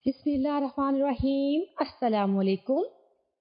बिस्मिल्लाहिर्रहमानिर्रहीम। अस्सलाम वालेकुम।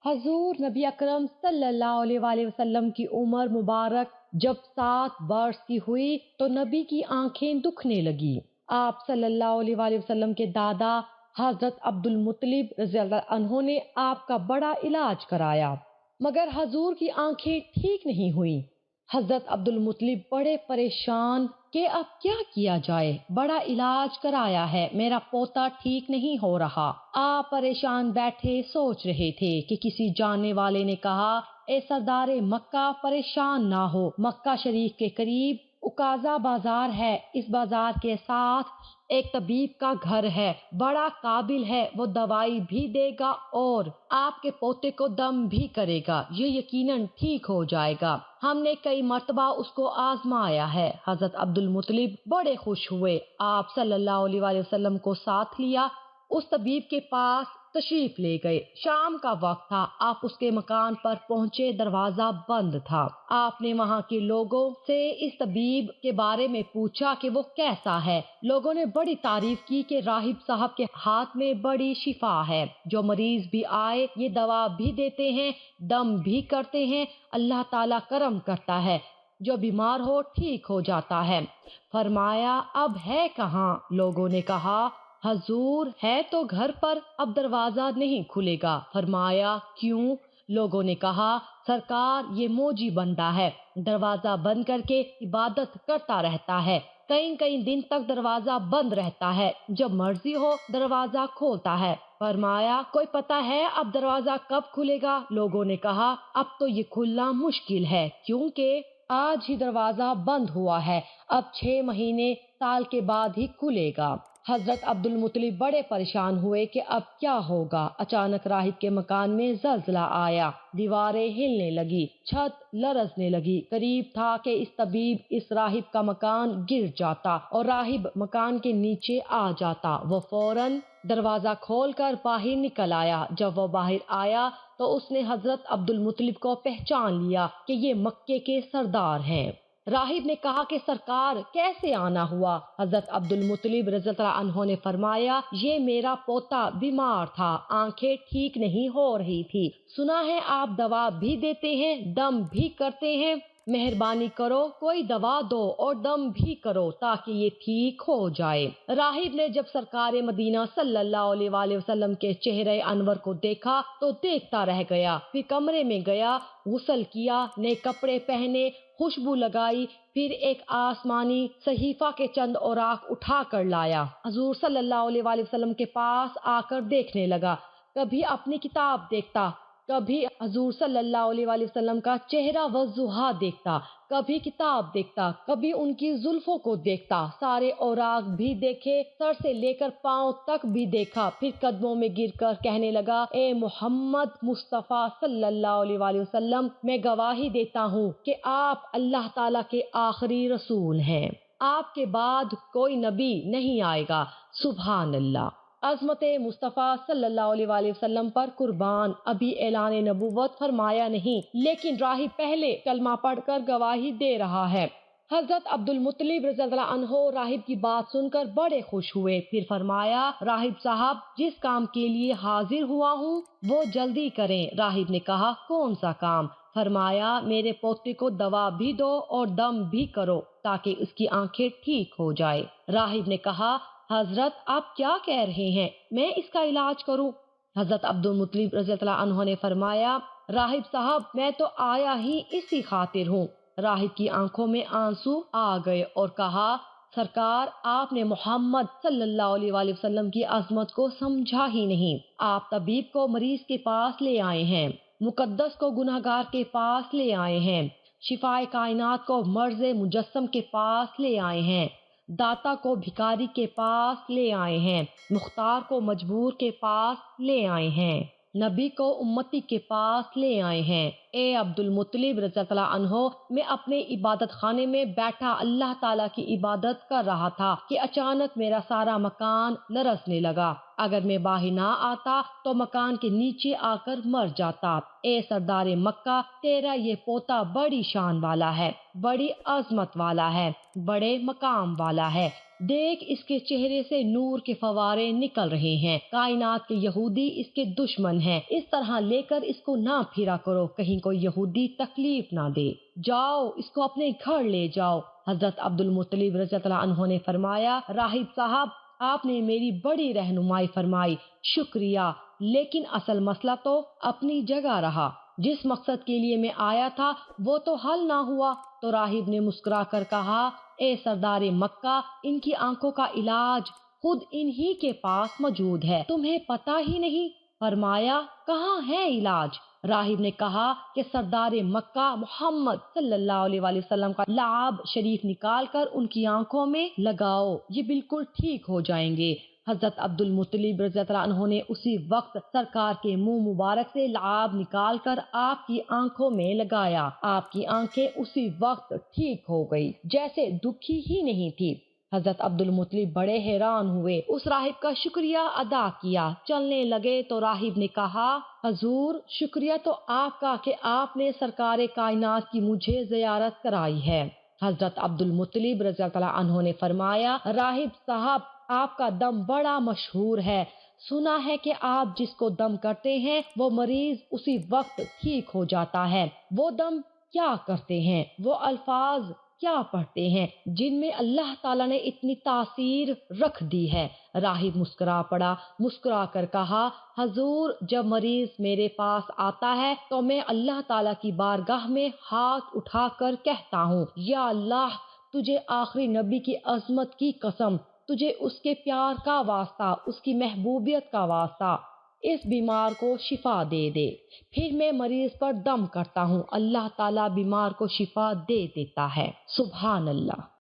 हजूर नबी अकरम सल्लल्लाहु अलैहि वसल्लम की उम्र मुबारक जब 7 वर्ष की हुई तो नबी की आंखें दुखने लगी। आप सल्लल्लाहु अलैहि वसल्लम के दादा हजरत अब्दुल मुत्तलिब रज़ियल्लाहु अन्हु ने आपका बड़ा इलाज कराया, मगर हजूर की आंखें ठीक नहीं हुई। हजरत अब्दुल मुत्तलिब बड़े परेशान कि अब क्या किया जाए, बड़ा इलाज कराया है, मेरा पोता ठीक नहीं हो रहा। आप परेशान बैठे सोच रहे थे कि किसी जानने वाले ने कहा, ए सरदारे मक्का परेशान ना हो, मक्का शरीफ के करीब उकाजा बाजार है, इस बाजार के साथ एक तबीब का घर है, बड़ा काबिल है, वो दवाई भी देगा और आपके पोते को दम भी करेगा, ये यकीनन ठीक हो जाएगा। हमने कई मर्तबा उसको आजमाया है। हजरत अब्दुल मुत्तलिब बड़े खुश हुए। आप सल्लल्लाहु अलैहि वसल्लम को साथ लिया, उस तबीब के पास तशरीफ ले गए। शाम का वक्त था, आप उसके मकान पर पहुंचे, दरवाजा बंद था। आपने वहां के लोगों से इस तबीब के बारे में पूछा कि वो कैसा है। लोगों ने बड़ी तारीफ की कि राहिब साहब के हाथ में बड़ी शिफा है, जो मरीज भी आए ये दवा भी देते हैं, दम भी करते हैं, अल्लाह ताला करम करता है, जो बीमार हो ठीक हो जाता है। फरमाया अब है कहाँ? लोगों ने कहा हजूर है तो घर पर, अब दरवाजा नहीं खुलेगा। फरमाया क्यों? लोगों ने कहा सरकार ये मौजी बंदा है, दरवाजा बंद करके इबादत करता रहता है, कई कई दिन तक दरवाजा बंद रहता है, जब मर्जी हो दरवाजा खोलता है। फरमाया कोई पता है अब दरवाजा कब खुलेगा? लोगों ने कहा अब तो ये खुलना मुश्किल है, क्योंकि आज ही दरवाजा बंद हुआ है, अब 6 महीने साल के बाद ही खुलेगा। हजरत अब्दुल मुत्तलिब बड़े परेशान हुए कि अब क्या होगा। अचानक राहिब के मकान में ज़लज़ला आया, दीवारें हिलने लगी, छत लरजने लगी। करीब था कि इस तबीब इस राहिब का मकान गिर जाता और राहिब मकान के नीचे आ जाता। वो फौरन दरवाजा खोलकर बाहर निकल आया। जब वो बाहर आया तो उसने हजरत अब्दुल मुत्तलिब को पहचान लिया कि ये मक्के के सरदार हैं। राहिब ने कहा कि सरकार कैसे आना हुआ? हजरत अब्दुल मुत्तलिब रज़ियल्लाहु अन्हु ने फरमाया ये मेरा पोता बीमार था, आंखें ठीक नहीं हो रही थी, सुना है आप दवा भी देते हैं, दम भी करते हैं, मेहरबानी करो कोई दवा दो और दम भी करो ताकि ये ठीक हो जाए। राहिब ने जब सरकार मदीना सल्लल्लाहु अलैहि वसल्लम के चेहरे अनवर को देखा तो देखता रह गया। फिर कमरे में गया, गुस्ल किया, नए कपड़े पहने, खुशबू लगाई, फिर एक आसमानी सहीफा के चंद औराक उठा कर लाया। हजूर सल्लल्लाहु अलैहि वसल्लम के पास आकर देखने लगा। कभी अपनी किताब देखता, कभी हजूर सल्लल्लाहु अलैहि वसल्लम का चेहरा वज़ुहा देखता, कभी किताब देखता, कभी उनकी जुल्फों को देखता, सारे औराक भी देखे, सर से लेकर पांव तक भी देखा, फिर कदमों में गिरकर कहने लगा ए मोहम्मद मुस्तफ़ा सल्लल्लाहु अलैहि वसल्लम, मैं गवाही देता हूँ कि आप अल्लाह ताला के आखिरी रसूल हैं, आपके बाद कोई नबी नहीं आएगा। सुभान अल्लाह। अज़मत मुस्तफ़ा सल्लल्लाहु अलैहि वसल्लम पर कुर्बान, अभी ऐलान नबूवत फरमाया नहीं, लेकिन राही पहले कलमा पढ़कर गवाही दे रहा है। हजरत अब्दुल मुत्तलिब रज़ियल्लाहु अन्हु राहिब की बात सुनकर बड़े खुश हुए। फिर फरमाया राहिब साहब जिस काम के लिए हाजिर हुआ हूँ वो जल्दी करें। राहिब ने कहा कौन सा काम? फरमाया मेरे पोते को दवा भी दो और दम भी करो ताकि उसकी आंखें ठीक हो जाए। राहिब ने कहा हजरत आप क्या कह रहे हैं, मैं इसका इलाज करूं? हजरत अब्दुल मुत्तलिब रज़ियल्लाहु अन्हु ने फरमाया राहिब साहब मैं तो आया ही इसी खातिर हूँ। राहिब की आंखों में आंसू आ गए और कहा सरकार आपने मोहम्मद सल्लल्लाहु अलैहि वसल्लम की अजमत को समझा ही नहीं। आप तबीब को मरीज के पास ले आए हैं, मुकद्दस को गुनहगार के पास ले आए हैं, शिफाए कायनात को मर्ज मुजस्सम के पास ले आए हैं, दाता को भिखारी के पास ले आए हैं, मुख्तार को मजबूर के पास ले आए हैं, नबी को उम्मती के पास ले आए हैं। ए अब्दुल मुत्तलिब रज़ियल्लाहु अन्हु मैं अपने इबादत खाने में बैठा अल्लाह ताला की इबादत कर रहा था कि अचानक मेरा सारा मकान लरसने लगा। अगर मैं बाहर ना आता तो मकान के नीचे आकर मर जाता। ए सरदार मक्का तेरा ये पोता बड़ी शान वाला है, बड़ी अजमत वाला है, बड़े मकाम वाला है, دیکھ اس کے چہرے سے نور کے فوارے نکل رہے ہیں، کائنات کے یہودی اس کے دشمن ہیں، اس طرح لے کر اس کو نہ پھرا کرو، کہیں کوئی یہودی تکلیف نہ دے، جاؤ اس کو اپنے گھر لے جاؤ۔ حضرت عبد المطلب رضی اللہ عنہ نے فرمایا، راہب صاحب آپ نے میری بڑی رہنمائی فرمائی، شکریہ، لیکن اصل مسئلہ تو اپنی جگہ رہا، جس مقصد کے لیے میں آیا تھا وہ تو حل نہ ہوا۔ تو راہب نے مسکرا کر کہا، اے سردار مکہ، ان کی آنکھوں کا علاج خود انہی کے پاس موجود ہے، تمہیں پتہ ہی نہیں؟ فرمایا، کہاں ہے علاج؟ راہب نے کہا کہ سردار مکہ محمد صلی اللہ علیہ وآلہ وسلم کا لعاب شریف نکال کر ان کی آنکھوں میں لگاؤ، یہ بالکل ٹھیک ہو جائیں گے۔ حضرت عبد المطلب رضی اللہ عنہ نے اسی وقت سرکار کے منہ مبارک سے لعاب نکال کر آپ کی آنکھوں میں لگایا، آپ کی آنکھیں اسی وقت ٹھیک ہو گئی، جیسے دکھی ہی نہیں تھی۔ حضرت عبد المطلب بڑے حیران ہوئے، اس راہب کا شکریہ ادا کیا، چلنے لگے تو راہب نے کہا، حضور شکریہ تو آپ کا کہ آپ نے سرکار کائنات کی مجھے زیارت کرائی ہے۔ حضرت عبد المطلب رضی اللہ عنہ نے فرمایا، راہب صاحب آپ کا دم بڑا مشہور ہے، سنا ہے کہ آپ جس کو دم کرتے ہیں وہ مریض اسی وقت ٹھیک ہو جاتا ہے، وہ دم کیا کرتے ہیں، وہ الفاظ کیا پڑھتے ہیں جن میں اللہ تعالیٰ نے اتنی تاثیر رکھ دی ہے؟ راہب مسکرا پڑا، مسکرا کر کہا، حضور جب مریض میرے پاس آتا ہے تو میں اللہ تعالیٰ کی بارگاہ میں ہاتھ اٹھا کر کہتا ہوں، یا اللہ تجھے آخری نبی کی عظمت کی قسم، تجھے اس کے پیار کا واسطہ، اس کی محبوبیت کا واسطہ، اس بیمار کو شفا دے دے۔ پھر میں مریض پر دم کرتا ہوں، اللہ تعالیٰ بیمار کو شفا دے دیتا ہے۔ سبحان اللہ۔